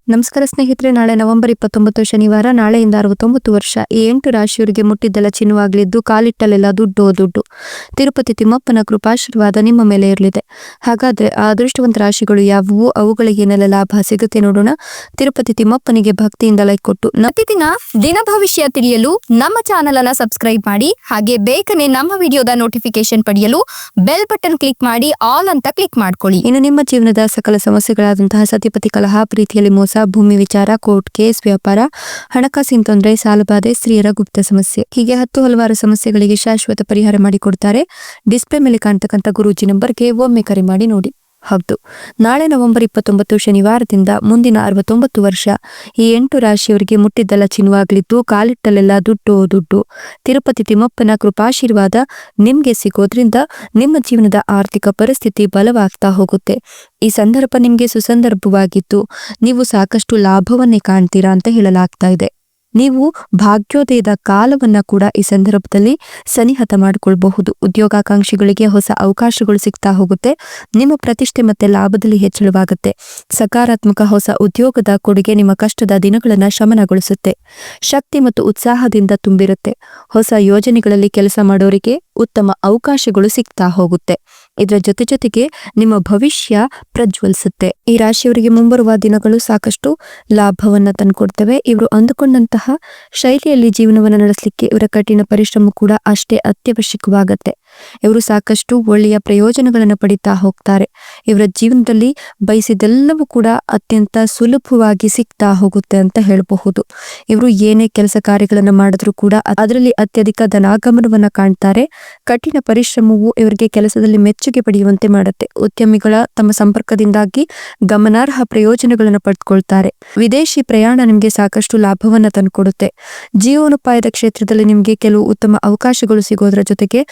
ನಮಸ್ಕಾರ ಸ್ನೇಹಿತರೆ, ನಾಳೆ ನವೆಂಬರ್ 29 ಶನಿವಾರ. ನಾಳೆಯಿಂದ 69 ವರ್ಷ ಈ 8 ರಾಶಿಯವರಿಗೆ ಮುಟ್ಟಿದ್ದೆಲ್ಲ ಚಿನ್ನವಾಗಲಿದ್ದು, ಕಾಲಿಟ್ಟಲೆಲ್ಲ ದುಡ್ಡು. ತಿರುಪತಿ ತಿಮ್ಮಪ್ಪನ ಕೃಪಾಶೀರ್ವಾದ ನಿಮ್ಮ ಮೇಲೆ ಇರಲಿದೆ. ಹಾಗಾದ್ರೆ ಆ ಅದೃಷ್ಟವಂತ ರಾಶಿಗಳು ಯಾವುವು, ಅವುಗಳಿಗೆ ಏನೆಲ್ಲ ಲಾಭ ಸಿಗುತ್ತೆ ನೋಡೋಣ. ತಿರುಪತಿ ತಿಮ್ಮಪ್ಪನಿಗೆ ಭಕ್ತಿಯಿಂದ ಲೈಕ್ ಕೊಟ್ಟು ಪ್ರತಿದಿನ ದಿನ ಭವಿಷ್ಯ ತಿಳಿಯಲು ನಮ್ಮ ಚಾನೆಲ್ ಅನ್ನ ಸಬ್ಸ್ಕ್ರೈಬ್ ಮಾಡಿ. ಹಾಗೆ ಬೇಗನೆ ನಮ್ಮ ವಿಡಿಯೋದ ನೋಟಿಫಿಕೇಶನ್ ಪಡೆಯಲು ಬೆಲ್ ಬಟನ್ ಕ್ಲಿಕ್ ಮಾಡಿ ಆಲ್ ಅಂತ ಕ್ಲಿಕ್ ಮಾಡ್ಕೊಳ್ಳಿ. ಇನ್ನು ನಿಮ್ಮ ಜೀವನದ ಸಕಲ ಸಮಸ್ಯೆಗಳಾದಂತಹ ಸತಿಪತಿ ಕಲಹ, ಪ್ರೀತಿಯಲ್ಲಿ ಮೋಸ, ಭೂಮಿ ವಿಚಾರ, ಕೋರ್ಟ್ ಕೇಸ್, ವ್ಯಾಪಾರ, ಹಣಕಾಸಿನ ತೊಂದರೆ, ಸಾಲಬಾಧೆ, ಸ್ತ್ರೀಯರ ಗುಪ್ತ ಸಮಸ್ಯೆ, ಹೀಗೆ ಹಲವಾರು ಸಮಸ್ಯೆಗಳಿಗೆ ಶಾಶ್ವತ ಪರಿಹಾರ ಮಾಡಿಕೊಡ್ತಾರೆ. ಡಿಸ್ಪ್ಲೇ ಮೇಲೆ ಕಾಣ್ತಕ್ಕಂಥ ಗುರೂಜಿ ನಂಬರ್ಗೆ ಒಮ್ಮೆ ಕರೆ ಮಾಡಿ ನೋಡಿ. ಹೌದು, ನಾಳೆ ನವೆಂಬರ್ 29 ಶನಿವಾರದಿಂದ ಮುಂದಿನ 69 ವರ್ಷ ಈ 8 ರಾಶಿಯವರಿಗೆ ಮುಟ್ಟಿದ್ದೆಲ್ಲ ಚಿನ್ನವಾಗಲಿದ್ದು, ಕಾಲಿಟ್ಟಲೆಲ್ಲ ದುಡ್ಡು. ತಿರುಪತಿ ತಿಮ್ಮಪ್ಪನ ಕೃಪಾಶೀರ್ವಾದ ನಿಮ್ಗೆ ಸಿಗೋದ್ರಿಂದ ನಿಮ್ಮ ಜೀವನದ ಆರ್ಥಿಕ ಪರಿಸ್ಥಿತಿ ಬಲವಾಗ್ತಾ ಹೋಗುತ್ತೆ. ಈ ಸಂದರ್ಭ ನಿಮ್ಗೆ ಸುಸಂದರ್ಭವಾಗಿದ್ದು, ನೀವು ಸಾಕಷ್ಟು ಲಾಭವನ್ನೇ ಕಾಣ್ತೀರಾ ಅಂತ ಹೇಳಲಾಗ್ತಾ ಇದೆ. ನೀವು ಭಾಗ್ಯೋದಯದ ಕಾಲವನ್ನ ಕೂಡ ಈ ಸಂದರ್ಭದಲ್ಲಿ ಸನಿಹತ ಮಾಡಿಕೊಳ್ಬಹುದು. ಉದ್ಯೋಗಾಕಾಂಕ್ಷಿಗಳಿಗೆ ಹೊಸ ಅವಕಾಶಗಳು ಸಿಗ್ತಾ ಹೋಗುತ್ತೆ. ನಿಮ್ಮ ಪ್ರತಿಷ್ಠೆ ಮತ್ತೆ ಲಾಭದಲ್ಲಿ ಹೆಚ್ಚಳವಾಗುತ್ತೆ. ಸಕಾರಾತ್ಮಕ ಹೊಸ ಉದ್ಯೋಗದ ಕೊಡುಗೆ ನಿಮ್ಮ ಕಷ್ಟದ ದಿನಗಳನ್ನ ಶಮನಗೊಳಿಸುತ್ತೆ. ಶಕ್ತಿ ಮತ್ತು ಉತ್ಸಾಹದಿಂದ ತುಂಬಿರುತ್ತೆ. ಹೊಸ ಯೋಜನೆಗಳಲ್ಲಿ ಕೆಲಸ ಮಾಡೋರಿಗೆ ಉತ್ತಮ ಅವಕಾಶಗಳು ಸಿಗ್ತಾ ಹೋಗುತ್ತೆ. ಇದರ ಜೊತೆಗೆ ನಿಮ್ಮ ಭವಿಷ್ಯ ಪ್ರಜ್ವಲಿಸುತ್ತೆ. ಈ ರಾಶಿಯವರಿಗೆ ಮುಂಬರುವ ದಿನಗಳು ಸಾಕಷ್ಟು ಲಾಭವನ್ನ ತಂದುಕೊಡ್ತವೆ. ಇವರು ಅಂದುಕೊಂಡಂತಹ ಶೈಲಿಯಲ್ಲಿ ಜೀವನವನ್ನು ನಡೆಸಲಿಕ್ಕೆ ಇವರ ಕಠಿಣ ಪರಿಶ್ರಮ ಕೂಡ ಅಷ್ಟೇ ಅತ್ಯವಶ್ಯಕವಾಗತ್ತೆ. ಇವರು ಸಾಕಷ್ಟು ಒಳ್ಳೆಯ ಪ್ರಯೋಜನಗಳನ್ನು ಪಡಿತಾ ಹೋಗ್ತಾರೆ. ಇವರ ಜೀವನದಲ್ಲಿ ಬಯಸಿದೆಲ್ಲವೂ ಕೂಡ ಅತ್ಯಂತ ಸುಲಭವಾಗಿ ಸಿಗ್ತಾ ಹೋಗುತ್ತೆ ಅಂತ ಹೇಳಬಹುದು. ಇವರು ಏನೇ ಕೆಲಸ ಕಾರ್ಯಗಳನ್ನು ಮಾಡಿದ್ರೂ ಕೂಡ ಅದರಲ್ಲಿ ಅತ್ಯಧಿಕ ಧನಾಗಮನವನ್ನ ಕಾಣ್ತಾರೆ. ಕಠಿಣ ಪರಿಶ್ರಮವು ಇವರಿಗೆ ಕೆಲಸದಲ್ಲಿ ಮೆಚ್ಚುಗೆ ಪಡೆಯುವಂತೆ ಮಾಡುತ್ತೆ. ಉದ್ಯಮಿಗಳ ತಮ್ಮ ಸಂಪರ್ಕದಿಂದಾಗಿ ಗಮನಾರ್ಹ ಪ್ರಯೋಜನಗಳನ್ನು ಪಡೆದುಕೊಳ್ತಾರೆ. ವಿದೇಶಿ ಪ್ರಯಾಣ ನಿಮಗೆ ಸಾಕಷ್ಟು ಲಾಭವನ್ನ ತಂದುಕೊಡುತ್ತೆ. ಜೀವನೋಪಾಯದ ಕ್ಷೇತ್ರದಲ್ಲಿ ನಿಮಗೆ ಕೆಲವು ಉತ್ತಮ ಅವಕಾಶಗಳು ಸಿಗೋದ್ರ ಜೊತೆಗೆ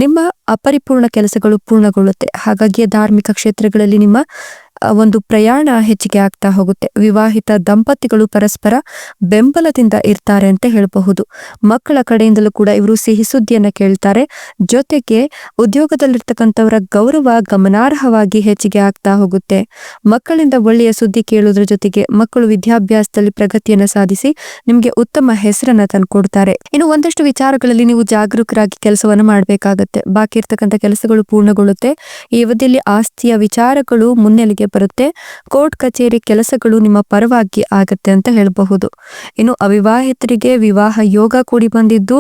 ನಿಮ್ಮ ಅಪರಿಪೂರ್ಣ ಕೆಲಸಗಳು ಪೂರ್ಣಗೊಳ್ಳುತ್ತೆ. ಹಾಗಾಗಿ ಧಾರ್ಮಿಕ ಕ್ಷೇತ್ರಗಳಲ್ಲಿ ನಿಮ್ಮ ಒಂದು ಪ್ರಯಾಣ ಹೆಚ್ಚಿಗೆ ಆಗ್ತಾ ಹೋಗುತ್ತೆ. ವಿವಾಹಿತ ದಂಪತಿಗಳು ಪರಸ್ಪರ ಬೆಂಬಲದಿಂದ ಇರ್ತಾರೆ ಅಂತ ಹೇಳಬಹುದು. ಮಕ್ಕಳ ಕಡೆಯಿಂದಲೂ ಕೂಡ ಇವರು ಸಿಹಿ ಸುದ್ದಿಯನ್ನ ಕೇಳ್ತಾರೆ. ಜೊತೆಗೆ ಉದ್ಯೋಗದಲ್ಲಿರ್ತಕ್ಕಂಥವರ ಗೌರವ ಗಮನಾರ್ಹವಾಗಿ ಹೆಚ್ಚಿಗೆ ಆಗ್ತಾ ಹೋಗುತ್ತೆ. ಮಕ್ಕಳಿಂದ ಒಳ್ಳೆಯ ಸುದ್ದಿ ಕೇಳುವುದರ ಜೊತೆಗೆ ಮಕ್ಕಳು ವಿದ್ಯಾಭ್ಯಾಸದಲ್ಲಿ ಪ್ರಗತಿಯನ್ನ ಸಾಧಿಸಿ ನಿಮ್ಗೆ ಉತ್ತಮ ಹೆಸರನ್ನ ತಂದುಕೊಡ್ತಾರೆ. ಇನ್ನು ಒಂದಷ್ಟು ವಿಚಾರಗಳಲ್ಲಿ ನೀವು ಜಾಗರೂಕರಾಗಿ ಕೆಲಸವನ್ನ ಮಾಡಬೇಕಾಗತ್ತೆ. ಬಾಕಿ ಇರ್ತಕ್ಕಂಥ ಕೆಲಸಗಳು ಪೂರ್ಣಗೊಳ್ಳುತ್ತೆ. ಈ ಅವಧಿಯಲ್ಲಿ ಆಸ್ತಿಯ ವಿಚಾರಗಳು ಮುನ್ನೆಲೆಗೆ ಬರುತ್ತೆ. ಕೋರ್ಟ್ ಕಚೇರಿ ಕೆಲಸಗಳು ನಿಮ್ಮ ಪರವಾಗಿ ಆಗತ್ತೆ ಅಂತ ಹೇಳಬಹುದು. ಇನ್ನು ಅವಿವಾಹಿತರಿಗೆ ವಿವಾಹ ಯೋಗ ಕೂಡಿ ಬಂದಿದ್ದು,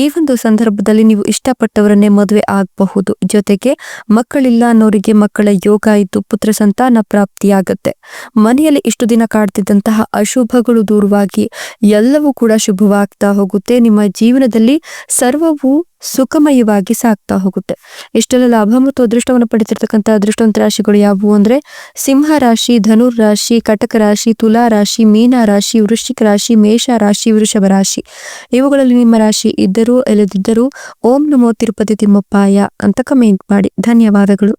ಈ ಒಂದು ಸಂದರ್ಭದಲ್ಲಿ ನೀವು ಇಷ್ಟಪಟ್ಟವರನ್ನೇ ಮದುವೆ ಆಗಬಹುದು. ಜೊತೆಗೆ ಮಕ್ಕಳಿಲ್ಲ ಅನ್ನೋರಿಗೆ ಮಕ್ಕಳ ಯೋಗ ಇದ್ದು ಪುತ್ರ ಸಂತಾನ ಪ್ರಾಪ್ತಿಯಾಗತ್ತೆ. ಮನೆಯಲ್ಲಿ ಇಷ್ಟು ದಿನ ಕಾಡ್ತಿದ್ದಂತಹ ಅಶುಭಗಳು ದೂರವಾಗಿ ಎಲ್ಲವೂ ಕೂಡ ಶುಭವಾಗ್ತಾ ಹೋಗುತ್ತೆ. ನಿಮ್ಮ ಜೀವನದಲ್ಲಿ ಸರ್ವವು ಸುಖಮಯವಾಗಿ ಸಾಗ್ತಾ ಹೋಗುತ್ತೆ. ಇಷ್ಟೆಲ್ಲ ಲಾಭ ಮತ್ತು ಅದೃಷ್ಟವನ್ನು ಪಡೆದಿರ್ತಕ್ಕಂಥ ಅದೃಷ್ಟವಂತ ರಾಶಿಗಳು ಯಾವುವು ಅಂದ್ರೆ ಸಿಂಹ ರಾಶಿ, ಧನುರ್ ರಾಶಿ, ಕಟಕ ರಾಶಿ, ತುಲಾ ರಾಶಿ, ಮೀನ ರಾಶಿ, ವೃಶ್ಚಿಕ ರಾಶಿ, ಮೇಷ ರಾಶಿ, ವೃಷಭ ರಾಶಿ. ಇವುಗಳಲ್ಲಿ ನಿಮ್ಮ ರಾಶಿ ಇದ್ದರೂ ಇಲ್ಲದಿದ್ದರೂ ಓಂ ನಮೋ ತಿರುಪತಿ ತಿಮ್ಮಪ್ಪಾಯ ಅಂತ ಕಮೆಂಟ್ ಮಾಡಿ. ಧನ್ಯವಾದಗಳು.